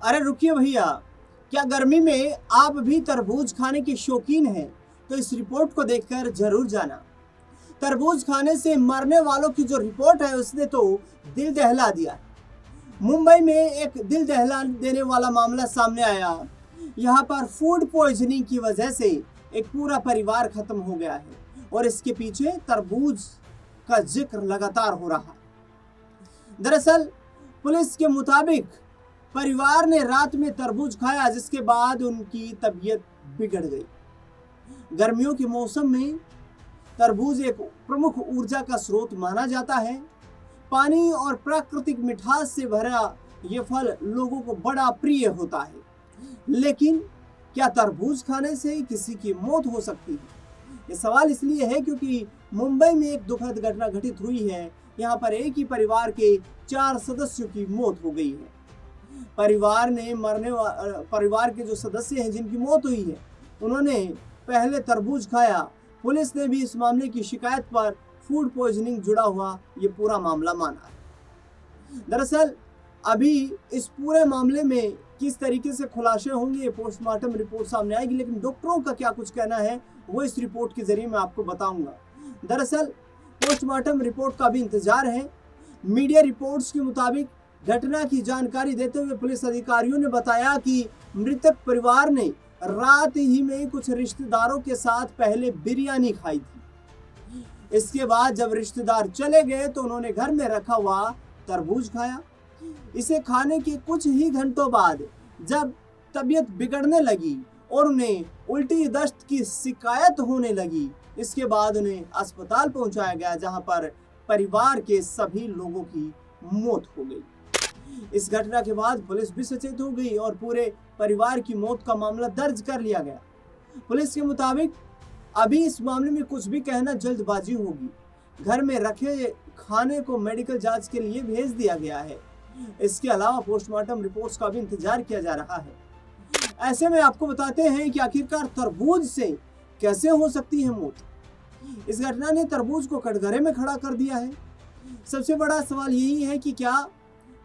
अरे रुकिए भैया, क्या गर्मी में आप भी तरबूज खाने के शौकीन हैं? तो इस रिपोर्ट को देखकर जरूर जाना। तरबूज खाने से मरने वालों की जो रिपोर्ट है उसने तो दिल दहला दिया। मुंबई में एक दिल दहला देने वाला मामला सामने आया। यहाँ पर फूड पॉइजनिंग की वजह से एक पूरा परिवार खत्म हो गया है और इसके पीछे तरबूज का जिक्र लगातार हो रहा है। दरअसल पुलिस के मुताबिक परिवार ने रात में तरबूज खाया जिसके बाद उनकी तबीयत बिगड़ गई। गर्मियों के मौसम में तरबूज एक प्रमुख ऊर्जा का स्रोत माना जाता है। पानी और प्राकृतिक मिठास से भरा ये फल लोगों को बड़ा प्रिय होता है। लेकिन क्या तरबूज खाने से किसी की मौत हो सकती है? ये सवाल इसलिए है क्योंकि मुंबई में एक दुखद घटना घटित हुई है। यहाँ पर एक ही परिवार के 4 सदस्यों की मौत हो गई है। परिवार के जो सदस्य हैं जिनकी मौत हुई है उन्होंने पहले तरबूज खाया। पुलिस ने भी इस मामले की शिकायत पर फूड पॉइजनिंग जुड़ा हुआ ये पूरा मामला माना है। दरअसल अभी इस पूरे मामले में किस तरीके से खुलासे होंगे, पोस्टमार्टम रिपोर्ट सामने आएगी, लेकिन डॉक्टरों का क्या कुछ कहना है वो इस रिपोर्ट के जरिए मैं आपको बताऊंगा। दरअसल पोस्टमार्टम रिपोर्ट का भी इंतजार है। मीडिया रिपोर्ट्स के मुताबिक घटना की जानकारी देते हुए पुलिस अधिकारियों ने बताया कि मृतक परिवार ने रात ही में कुछ रिश्तेदारों के साथ पहले बिरयानी खाई थी। इसके बाद जब रिश्तेदार चले गए तो उन्होंने घर में रखा हुआ तरबूज खाया। इसे खाने के कुछ ही घंटों बाद जब तबीयत बिगड़ने लगी और उन्हें उल्टी दस्त की शिकायत होने लगी, इसके बाद उन्हें अस्पताल पहुंचाया गया जहां पर परिवार के सभी लोगों की मौत हो गई। इस घटना के बाद पुलिस भी सचेत हो गई और पूरे परिवार की मौत का मामला दर्ज कर लिया गया। पुलिस के मुताबिक अभी इस मामले में कुछ भी कहना जल्दबाजी होगी। घर में रखे खाने को मेडिकल जांच के लिए भेज दिया गया है। इसके अलावा पोस्टमार्टम रिपोर्ट्स का भी इंतजार किया जा रहा है। ऐसे में आपको बताते हैं कि आखिरकार तरबूज से कैसे हो सकती है मौत। इस घटना ने तरबूज को कटघरे में खड़ा कर दिया है। सबसे बड़ा सवाल यही है कि क्या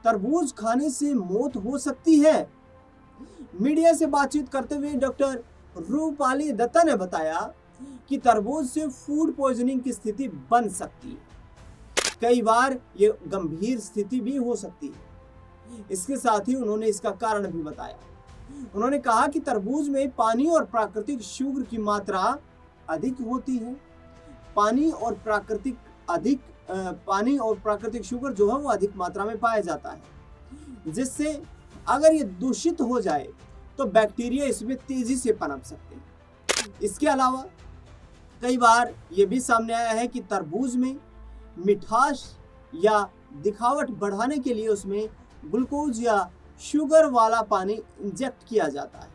तरबूज खाने से मौत हो सकती है? मीडिया से बातचीत करते हुए डॉक्टर रूपाली दत्ता ने बताया कि तरबूज से फूड पॉइजनिंग की स्थिति बन सकती है। कई बार ये गंभीर स्थिति भी हो सकती है। इसके साथ ही उन्होंने इसका कारण भी बताया। उन्होंने कहा कि तरबूज में पानी और प्राकृतिक शुगर की मात्रा अधिक होती है। पानी और प्राकृतिक शुगर जो है वो अधिक मात्रा में पाया जाता है, जिससे अगर ये दूषित हो जाए तो बैक्टीरिया इसमें तेजी से पनप सकते हैं। इसके अलावा कई बार ये भी सामने आया है कि तरबूज में मिठास या दिखावट बढ़ाने के लिए उसमें ग्लूकोज या शुगर वाला पानी इंजेक्ट किया जाता है।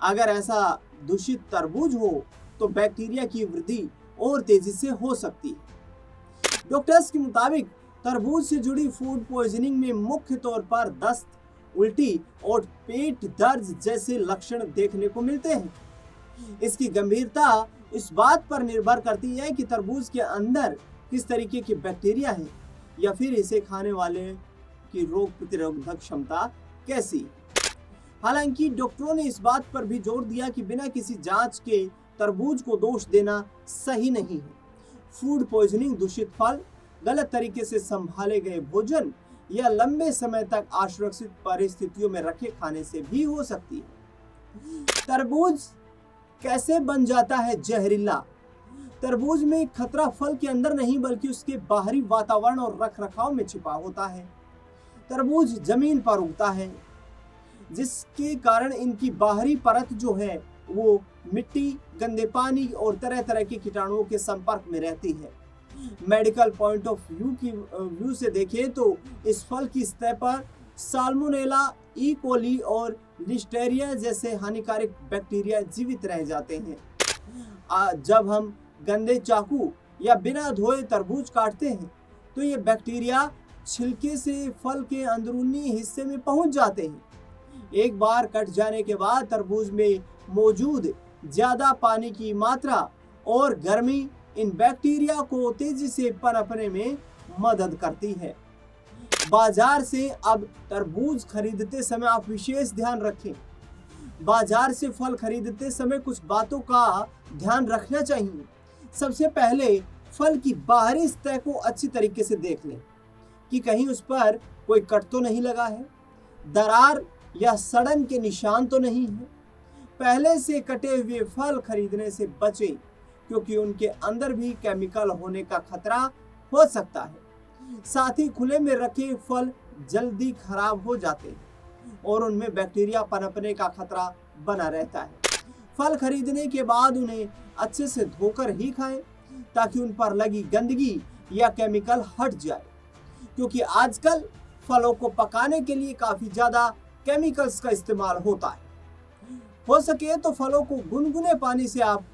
अगर ऐसा दूषित तरबूज हो तो बैक्टीरिया की वृद्धि और तेजी से हो सकती है। डॉक्टर्स के मुताबिक तरबूज से जुड़ी फूड पॉइजनिंग में मुख्य तौर पर दस्त, उल्टी और पेट दर्द जैसे लक्षण देखने को मिलते हैं। इसकी गंभीरता इस बात पर निर्भर करती है कि तरबूज के अंदर किस तरीके की बैक्टीरिया है या फिर इसे खाने वाले की रोग प्रतिरोधक क्षमता कैसी। हालांकि डॉक्टरों ने इस बात पर भी जोर दिया कि बिना किसी जांच के तरबूज को दोष देना सही नहीं है। फूड पॉइजनिंग दूषित फल, गलत तरीके से संभाले गए भोजन या लंबे समय तक असुरक्षित परिस्थितियों में रखे खाने से भी हो सकती है। तरबूज कैसे बन जाता है जहरीला? तरबूज में खतरा फल के अंदर नहीं बल्कि उसके बाहरी वातावरण और रखरखाव में छिपा होता है। तरबूज जमीन पर उगता है जिसके कारण इनकी बाहरी परत जो है वो मिट्टी, गंदे पानी और तरह तरह के कीटाणुओं के संपर्क में रहती है। मेडिकल पॉइंट ऑफ व्यू से देखें तो इस फल की सतह पर साल्मोनेला, ई कोली और लिस्टेरिया जैसे हानिकारक बैक्टीरिया जीवित रह जाते हैं। जब हम गंदे चाकू या बिना धोए तरबूज काटते हैं तो ये बैक्टीरिया छिलके से फल के अंदरूनी हिस्से में पहुंच जाते हैं। एक बार कट जाने के बाद तरबूज में मौजूद ज्यादा पानी की मात्रा और गर्मी इन बैक्टीरिया को तेजी से पनपने में मदद करती है। बाजार से अब तरबूज खरीदते समय आप विशेष ध्यान रखें। बाजार से फल खरीदते समय कुछ बातों का ध्यान रखना चाहिए। सबसे पहले फल की बाहरी सतह को अच्छी तरीके से देख लें कि कहीं उस पर कोई कट तो नहीं लगा है, दरार या सड़न के निशान तो नहीं है। पहले से कटे हुए फल खरीदने से बचें क्योंकि उनके अंदर भी केमिकल होने का खतरा हो सकता है। साथ ही खुले में रखे फल जल्दी खराब हो जाते हैं और उनमें बैक्टीरिया पनपने का खतरा बना रहता है। फल खरीदने के बाद उन्हें अच्छे से धोकर ही खाएं ताकि उन पर लगी गंदगी या केमिकल हट जाए, क्योंकि आजकल फलों को पकाने के लिए काफी ज्यादा केमिकल्स का इस्तेमाल होता है। हो सके तो फलों को गुनगुने पानी से आप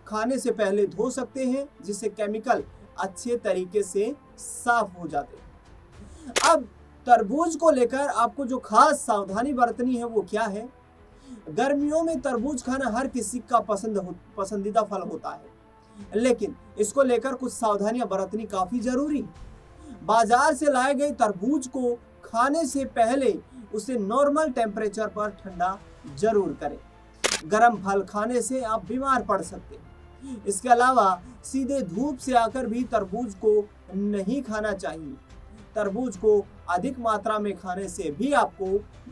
खाने से पहले धो सकते हैं, जिससे केमिकल अच्छे तरीके से साफ हो जाते हैं। अब तरबूज को लेकर आपको जो खास सावधानी बरतनी है वो क्या है? गर्मियों में तरबूज खाना हर किसी का पसंदीदा फल होता है, लेकिन इसको लेकर कुछ सावधानियां बरतनी काफी जरूरी है। बाजार से लाए गए तरबूज को खाने से पहले उसे नॉर्मल टेम्परेचर पर ठंडा जरूर करें। गर्म फल खाने से आप बीमार पड़ सकते हैं। इसके अलावा सीधे धूप से आकर भी तरबूज को नहीं खाना चाहिए। तरबूज को अधिक मात्रा में खाने से भी आपको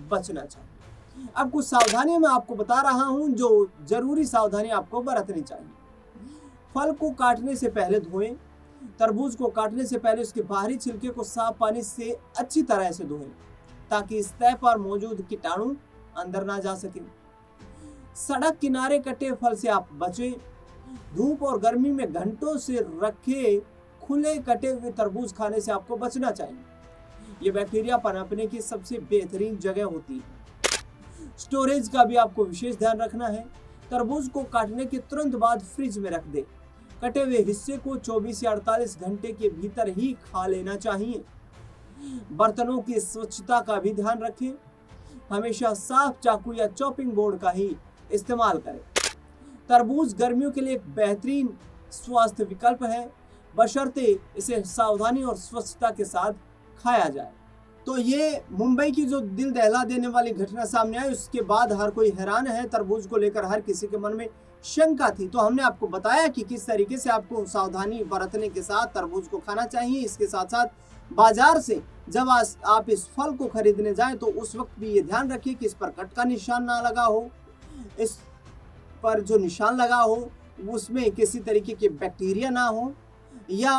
बचना चाहिए। अब कुछ सावधानियां मैं आपको बता रहा हूं जो जरूरी सावधानी आपको बरतनी चाहिए। फल को काटने से पहले धोएं। तरबूज को काटने से पहले उसके बाहरी छिलके को साफ पानी से अच्छी तरह से धोएं ताकि सतह पर मौजूद कीटाणु अंदर ना जा सके। सड़क किनारे कटे फल से आप बचें। धूप और गर्मी में घंटों से रखे खुले कटे हुए तरबूज खाने से आपको बचना चाहिए। ये बैक्टीरिया पनपने की सबसे बेहतरीन जगह होती है। स्टोरेज का भी आपको विशेष ध्यान रखना है। तरबूज को काटने के तुरंत बाद फ्रिज में रख दें। कटे हुए हिस्से को 24 से 48 घंटे के भीतर ही खा लेना चाहिए। बर्तनों की स्वच्छता का भी ध्यान रखें। हमेशा साफ चाकू या चॉपिंग बोर्ड का ही इस्तेमाल करें। तरबूज गर्मियों के लिए एक बेहतरीन स्वास्थ्य विकल्प है, बशर्ते इसे सावधानी और स्वच्छता के साथ खाया जाए। तो ये मुंबई की जो दिल दहला देने वाली घटना सामने आई, उसके बाद हर कोई हैरान है। तरबूज को लेकर हर किसी के मन में शंका थी, तो हमने आपको बताया कि किस तरीके से आपको सावधानी बरतने के साथ तरबूज को खाना चाहिए। इसके साथ साथ बाजार से जब आप इस फल को खरीदने जाएं तो उस वक्त भी ये ध्यान रखिए कि इस पर कट का निशान ना लगा हो। इस पर जो निशान लगा हो उसमें किसी तरीके के बैक्टीरिया ना हो या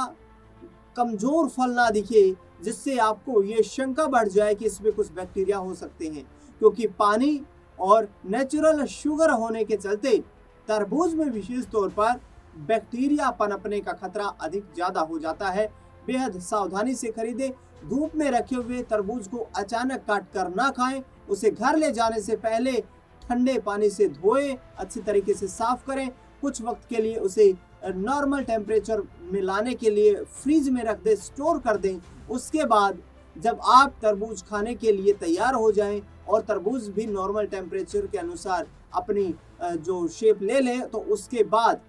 कमजोर फल ना दिखे, जिससे आपको ये शंका बढ़ जाए कि इसमें कुछ बैक्टीरिया हो सकते हैं, क्योंकि पानी और नेचुरल शुगर होने के चलते तरबूज में विशेष तौर पर बैक्टीरिया पनपने का खतरा अधिक ज्यादा हो जाता है। बेहद सावधानी से खरीदें। धूप में रखे हुए तरबूज को अचानक काट कर ना खाएं। उसे घर ले जाने से पहले ठंडे पानी से धोएं, अच्छी तरीके से साफ करें। कुछ वक्त के लिए उसे नॉर्मल टेम्परेचर में लाने के लिए फ्रीज में रख दें, स्टोर कर दें। उसके बाद जब आप तरबूज खाने के लिए तैयार हो जाएं और तरबूज भी नॉर्मल टेम्परेचर के अनुसार अपनी जो शेप ले लें, तो उसके बाद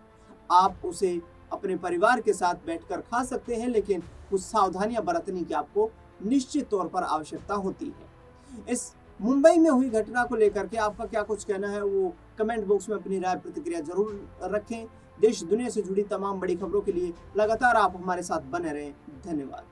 आप उसे अपने परिवार के साथ बैठकर खा सकते हैं। लेकिन कुछ सावधानियां बरतने की आपको निश्चित तौर पर आवश्यकता होती है। इस मुंबई में हुई घटना को लेकर के आपका क्या कुछ कहना है, वो कमेंट बॉक्स में अपनी राय प्रतिक्रिया जरूर रखें। देश दुनिया से जुड़ी तमाम बड़ी खबरों के लिए लगातार आप हमारे साथ बने रहें। धन्यवाद।